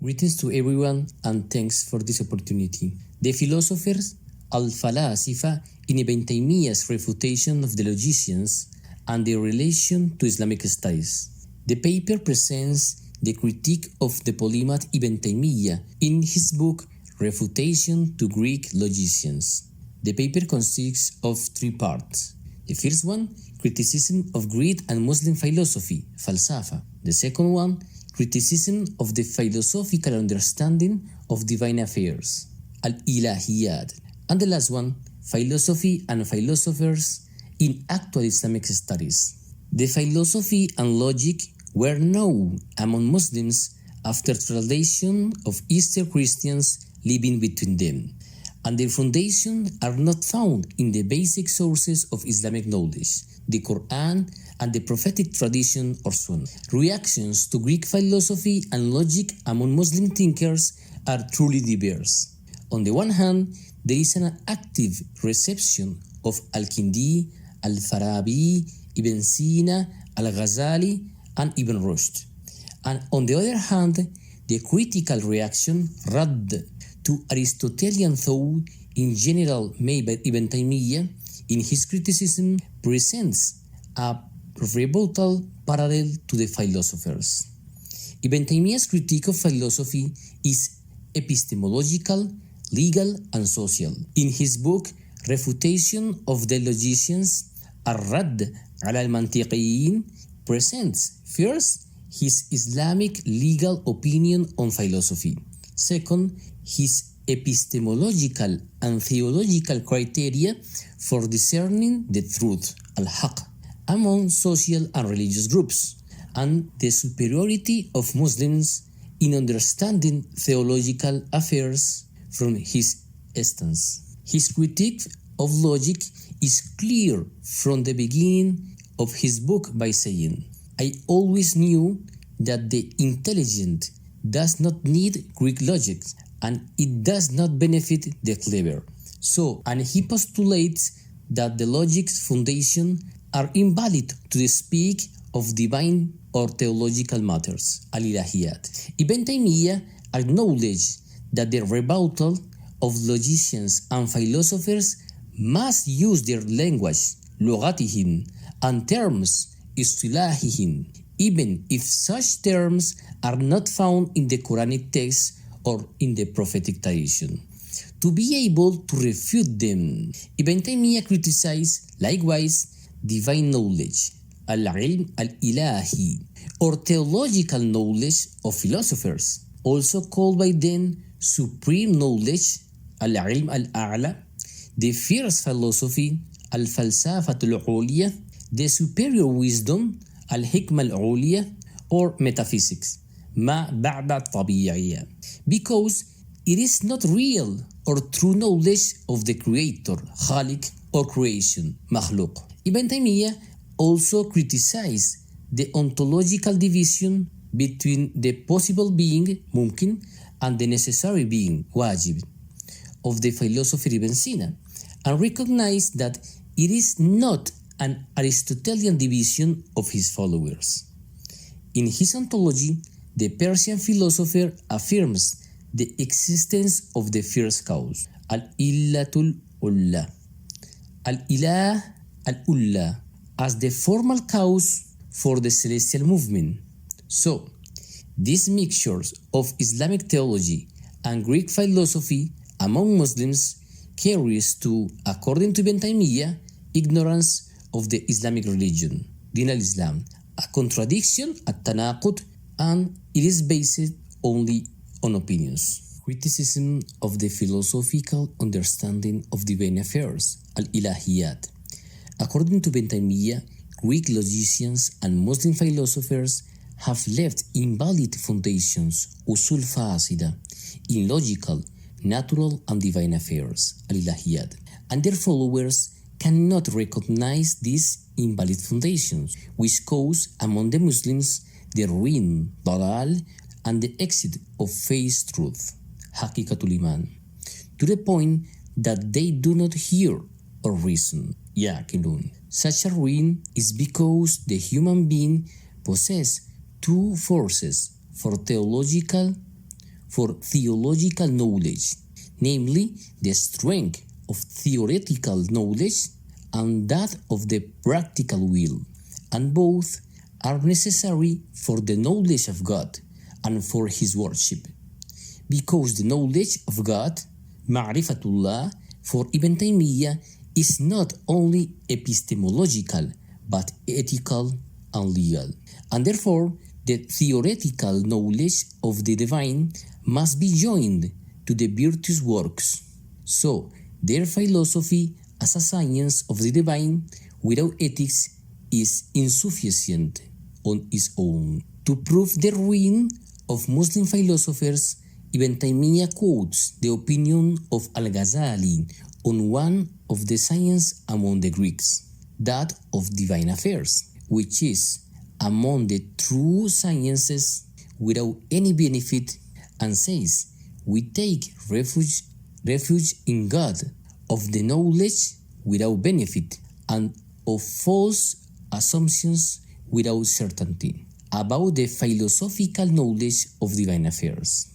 Greetings to everyone and thanks for this opportunity. The philosophers al-falāsifah in Ibn Taymīyah's Refutation of the logicians and their relation to Islamic studies. The paper presents the critique of the polymath Ibn Taymīyah in his book Refutation to Greek logicians. The paper consists of 3 parts. The first one, criticism of Greek and Muslim philosophy, falsafa. The second one, criticism of the philosophical understanding of divine affairs, al-ilahiyat. And the last one, philosophy and philosophers in actual Islamic studies. The philosophy and logic were known among Muslims after translation of Eastern Christians living between them, and their foundations are not found in the basic sources of Islamic knowledge, the Quran and the prophetic tradition or Sunnah. Reactions to Greek philosophy and logic among Muslim thinkers are truly diverse. On the one hand, there is an active reception of Al-Kindi, Al-Farabi, Ibn Sina, Al-Ghazali, and Ibn Rushd. And on the other hand, the critical reaction, Radd, to Aristotelian thought in general made by Ibn Taymīyah in his criticism presents a rebuttal parallel to the philosophers. Ibn Taymīyah's critique of philosophy is epistemological, legal, and social. In his book Refutation of the Logicians, Ar-Radd ala al-Mantiqiyin presents first his Islamic legal opinion on philosophy, second his epistemological and theological criteria for discerning the truth, al-haq, among social and religious groups, and the superiority of Muslims in understanding theological affairs from his stance. His critique of logic is clear from the beginning of his book by saying, "I always knew that the intelligent does not need Greek logic, and it does not benefit the clever." And he postulates that the logic's foundation are invalid to speak of divine or theological matters, al-ilahiyat. Ibn Taymīyah acknowledged that the rebuttal of logicians and philosophers must use their language, logatihim, and terms, istilahihim, even if such terms are not found in the Quranic text or in the prophetic tradition. To be able to refute them, Ibn Taymīyah criticized likewise divine knowledge, al-ilm al-ilahi, or theological knowledge of philosophers, also called by them supreme knowledge, al-ilm al-a'la, the first philosophy, al-falsafah al-ulya, the superior wisdom, al-hikmah al-ulya, or metaphysics, ma ba'da tabi'iyya, because it is not real or true knowledge of the creator, khaliq, or creation, makhluq. Ibn Taymīyah also criticized the ontological division between the possible being, mumkin, and the necessary being, wajib, of the philosopher Ibn Sina, and recognized that it is not an Aristotelian division of his followers. In his ontology, the Persian philosopher affirms the existence of the first cause, al-illatul ulla, al-ilah al-ulla, as the formal cause for the celestial movement. So, these mixtures of Islamic theology and Greek philosophy among Muslims carries to, according to Ibn Taymīyah, ignorance of the Islamic religion, Din al-Islam, a contradiction, at-tanaqud, and it is based only on opinions. Criticism of the philosophical understanding of divine affairs, al-ilahiyat. According to Ibn Taymīyah, Greek logicians and Muslim philosophers have left invalid foundations, usul fasida, in logical, natural, and divine affairs, al-ilahiyat, and their followers cannot recognize these invalid foundations, which cause among the Muslims the ruin, dalal, and the exit of faith truth, haqiqatul iman, to the point that they do not hear or reason, yaqilun. Such a ruin is because the human being possesses 2 forces for theological for theological knowledge, namely the strength of theoretical knowledge and that of the practical will, and both are necessary for the knowledge of God and for His worship. Because the knowledge of God, Ma'rifatullah, for Ibn Taymīyah is not only epistemological but ethical and legal, and therefore the theoretical knowledge of the divine must be joined to the virtuous works. So, their philosophy as a science of the divine without ethics is insufficient on its own. To prove the ruin of Muslim philosophers, Ibn Taymīyah quotes the opinion of Al-Ghazali on one of the science among the Greeks, that of divine affairs, which is among the true sciences without any benefit, and says, we take refuge in God of the knowledge without benefit and of false assumptions without certainty about the philosophical knowledge of divine affairs.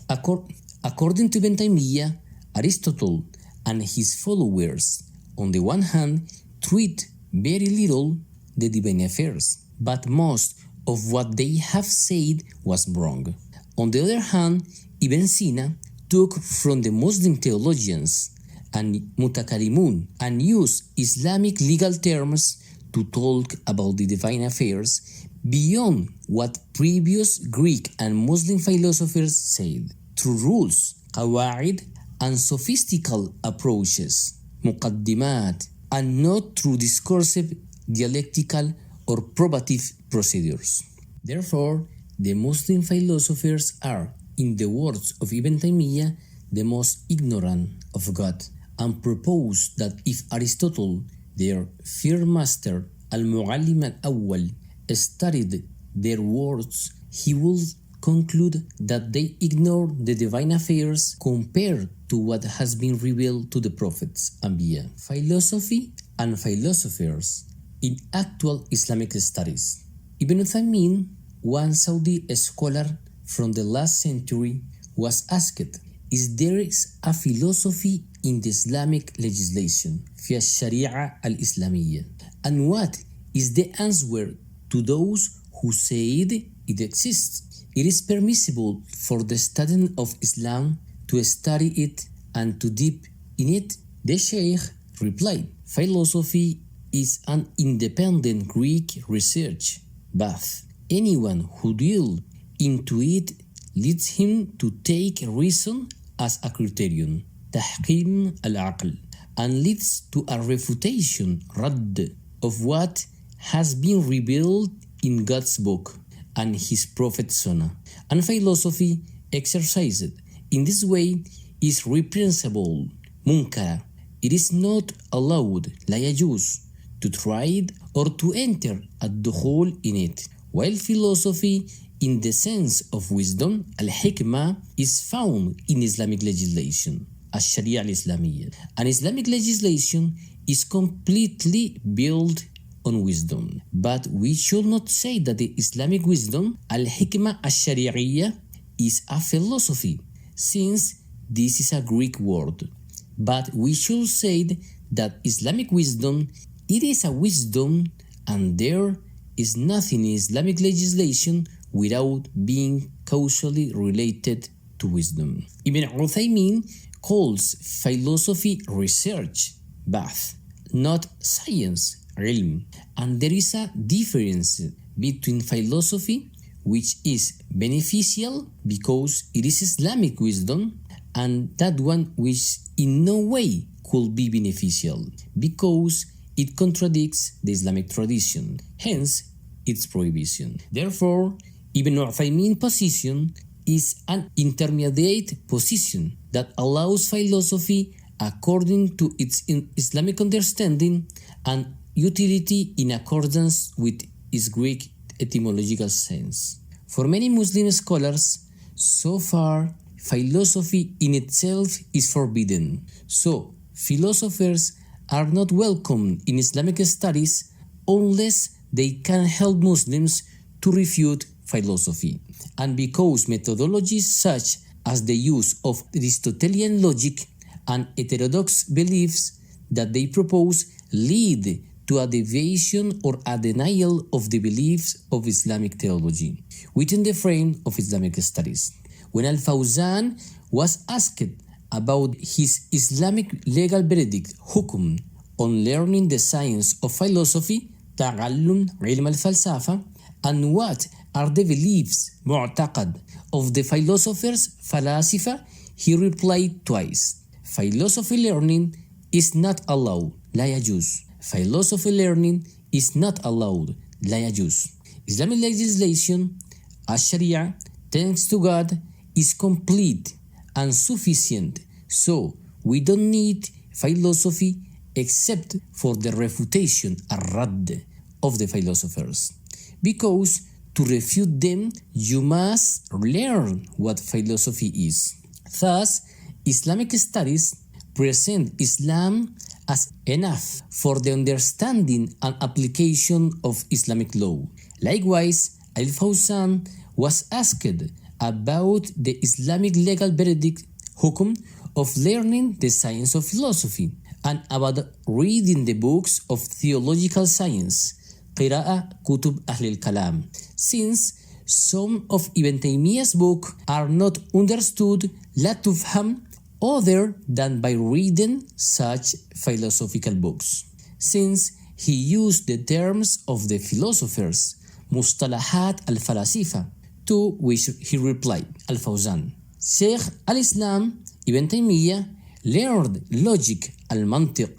According to Ibn Taymīyah, Aristotle and his followers, on the one hand, treat very little the divine affairs, but most of what they have said was wrong. On the other hand, Ibn Sina took from the Muslim theologians and mutakalimun and used Islamic legal terms to talk about the divine affairs beyond what previous Greek and Muslim philosophers said, through rules, qawaid, and sophistical approaches, muqaddimat, and not through discursive, dialectical, or probative procedures. Therefore, the Muslim philosophers are, in the words of Ibn Taymīyah, the most ignorant of God, and propose that if Aristotle, their first master, al-Mu'allim al-Awwal, studied their words, he would conclude that they ignore the divine affairs compared to what has been revealed to the prophets, Anbiya. Philosophy and philosophers in actual Islamic studies. Ibn Uthaymeen, one Saudi scholar from the last century, was asked, is there a philosophy in the Islamic legislation, في الشريعة الإسلامية? And what is the answer to those who said it exists? It is permissible for the student of Islam to study it and to dip in it. The Sheikh replied, philosophy is an independent Greek research path. Anyone who delves into it leads him to take reason as a criterion, tahkim al-aql, and leads to a refutation, radd, of what has been revealed in God's book and His Prophet Sunnah. And philosophy exercised in this way is reprehensible, munkara. It is not allowed, la yajuz, to try it or to enter ad-dukhul in it. While philosophy in the sense of wisdom, al-hikmah, is found in Islamic legislation, al-sharia al-islamiyya. And Islamic legislation is completely built on wisdom. But we should not say that the Islamic wisdom, al-hikmah al-shari'iyya, is a philosophy, since this is a Greek word. But we should say that Islamic wisdom, it is a wisdom, and there is nothing in Islamic legislation without being causally related to wisdom. Ibn Uthaymeen calls philosophy research, bahth, not science, ilm. And there is a difference between philosophy, which is beneficial because it is Islamic wisdom, and that one which in no way could be beneficial because it contradicts the Islamic tradition, hence its prohibition. Therefore, Ibn Uthaymeen's position is an intermediate position that allows philosophy according to its Islamic understanding and utility in accordance with its Greek etymological sense. For many Muslim scholars, so far, philosophy in itself is forbidden. So, philosophers are not welcome in Islamic studies unless they can help Muslims to refute philosophy, and because methodologies such as the use of Aristotelian logic and heterodox beliefs that they propose lead to a deviation or a denial of the beliefs of Islamic theology within the frame of Islamic studies. When al-Fawzan was asked about his Islamic legal verdict, hukum, on learning the science of philosophy, ta'allum ilm al-falsafa, and what are the beliefs, mu'taqad, of the philosophers, falāsifah, he replied twice. Philosophy learning is not allowed, la yajuz. Philosophy learning is not allowed, la yajuz. Islamic legislation, as-sharia, thanks to God, is complete and sufficient, so we don't need philosophy except for the refutation, ar-radd, of the philosophers. Because to refute them, you must learn what philosophy is. Thus, Islamic studies present Islam as enough for the understanding and application of Islamic law. Likewise, al-Fawzan was asked about the Islamic legal verdict, hukum, of learning the science of philosophy, and about reading the books of theological science, قراءة كتب أهل الكلام, since some of Ibn Taymīyah's books are not understood لا تفهم other than by reading such philosophical books. Since he used the terms of the philosophers, مصطلحات al-falāsifah, to which he replied, al-Fawzan, Shaykh al-Islam Ibn Taymīyah learned logic, al-mantiq,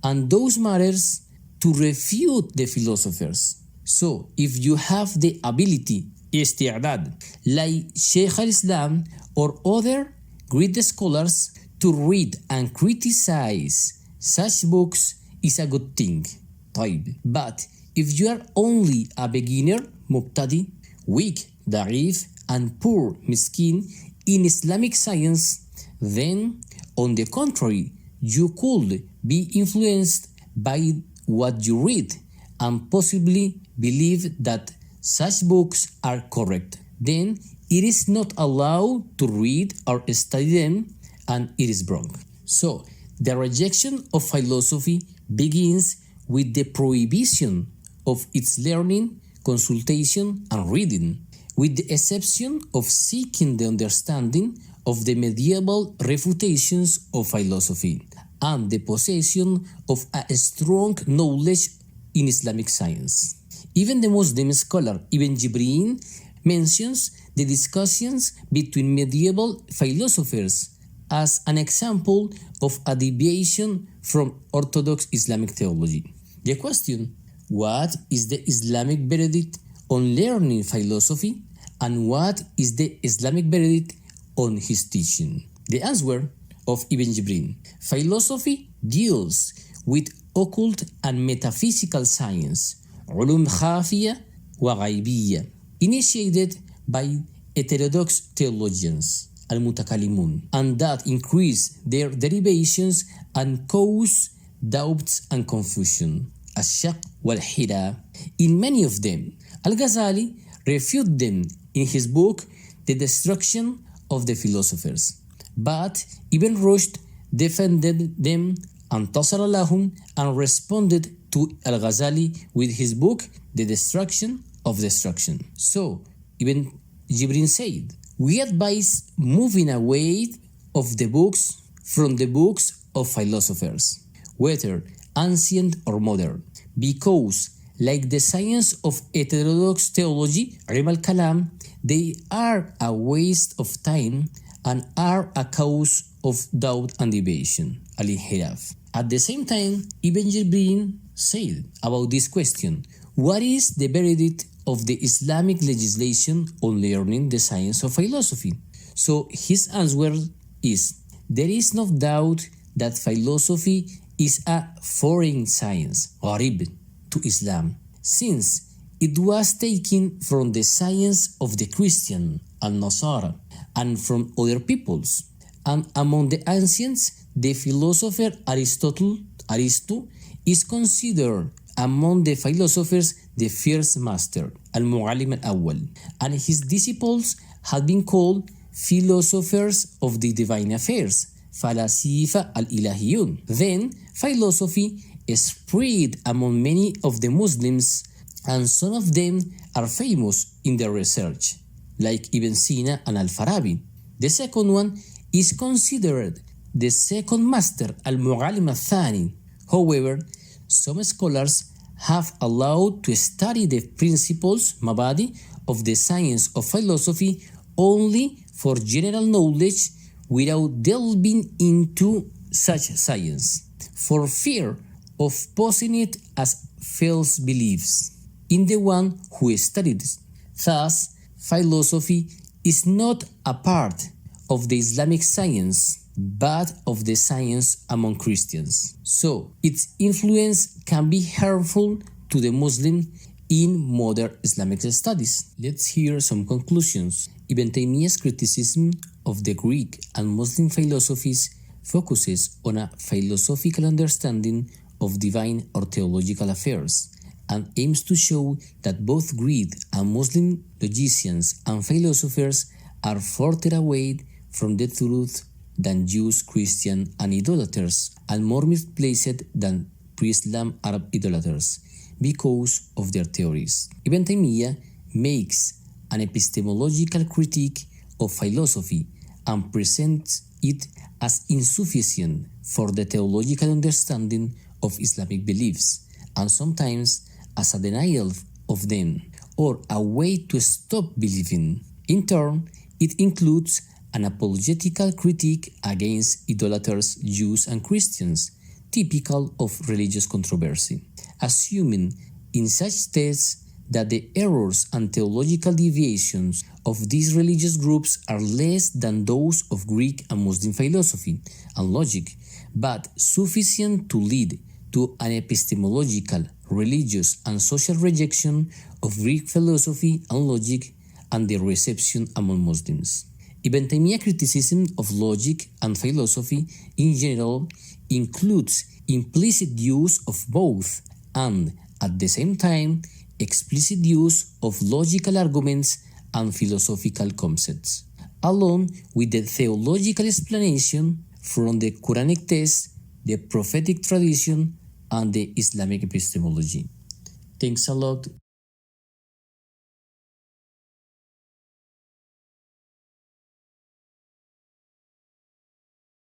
and those matters to refute the philosophers. So, if you have the ability, isti'dad, like Shaykh al-Islam or other great scholars, to read and criticize such books is a good thing. طيب. But if you are only a beginner, mubtadi, weak, da'if, and poor, miskin, in Islamic science, then, on the contrary, you could be influenced by what you read and possibly believe that such books are correct. Then it is not allowed to read or study them, and it is wrong. So the rejection of philosophy begins with the prohibition of its learning, consultation, and reading, with the exception of seeking the understanding of the medieval refutations of philosophy and the possession of a strong knowledge in Islamic science. Even the Muslim scholar Ibn Jibreen mentions the discussions between medieval philosophers as an example of a deviation from orthodox Islamic theology. The question, what is the Islamic verdict on learning philosophy, and what is the Islamic verdict on his teaching? The answer of Ibn Jibreen: philosophy deals with occult and metaphysical science, ulum khafiyya wa ghaybiyya, initiated by heterodox theologians, al-mutakallimun, and that increase their derivations and cause doubts and confusion, ash-shaq wal-hira. In many of them, Al-Ghazali refuted them in his book The Destruction of the Philosophers, but Ibn Rushd defended them and tasara lahum and responded to Al-Ghazali with his book The Destruction of Destruction. So Ibn Jibreen said, we advise moving away of the books from the books of philosophers, whether ancient or modern, because like the science of heterodox theology, ilm al-kalam, they are a waste of time and are a cause of doubt and deviation, al-inhiraf. At the same time, Ibn Jibreen said about this question, what is the verdict of the Islamic legislation on learning the science of philosophy? So his answer is, there is no doubt that philosophy is a foreign science, gharib, to Islam, since it was taken from the science of the Christian and Nasara and from other peoples. And among the ancients, the philosopher Aristo is considered among the philosophers the first master, al-Mu'allim al-Awwal, and his disciples have been called philosophers of the divine affairs, falāsifah al-ilahiyun. Then, philosophy spread among many of the Muslims, and some of them are famous in their research, like Ibn Sina and al-Farabi. The second one is considered the second master, al-Mu'allim al-Thani. However, some scholars have allowed to study the principles, mabadi, of the science of philosophy only for general knowledge without delving into such science, for fear of posing it as false beliefs in the one who studied it. Thus, philosophy is not a part of the Islamic science, but of the science among Christians. So, its influence can be harmful to the Muslim in modern Islamic studies. Let's hear some conclusions. Ibn Taymīyah's criticism of the Greek and Muslim philosophies focuses on a philosophical understanding of divine or theological affairs, and aims to show that both Greek and Muslim logicians and philosophers are further away from the truth than Jews, Christians, and idolaters, and more misplaced than pre-Islam Arab idolaters because of their theories. Ibn Taymīyah makes an epistemological critique of philosophy and presents it as insufficient for the theological understanding of Islamic beliefs, and sometimes as a denial of them, or a way to stop believing. In turn, it includes an apologetical critique against idolaters, Jews, and Christians, typical of religious controversy, assuming in such texts that the errors and theological deviations of these religious groups are less than those of Greek and Muslim philosophy and logic, but sufficient to lead to an epistemological, religious, and social rejection of Greek philosophy and logic and their reception among Muslims. Ibn Taymīyah's criticism of logic and philosophy in general includes implicit use of both and, at the same time, explicit use of logical arguments and philosophical concepts, along with the theological explanation from the Quranic text, the prophetic tradition, and the Islamic epistemology. Thanks a lot.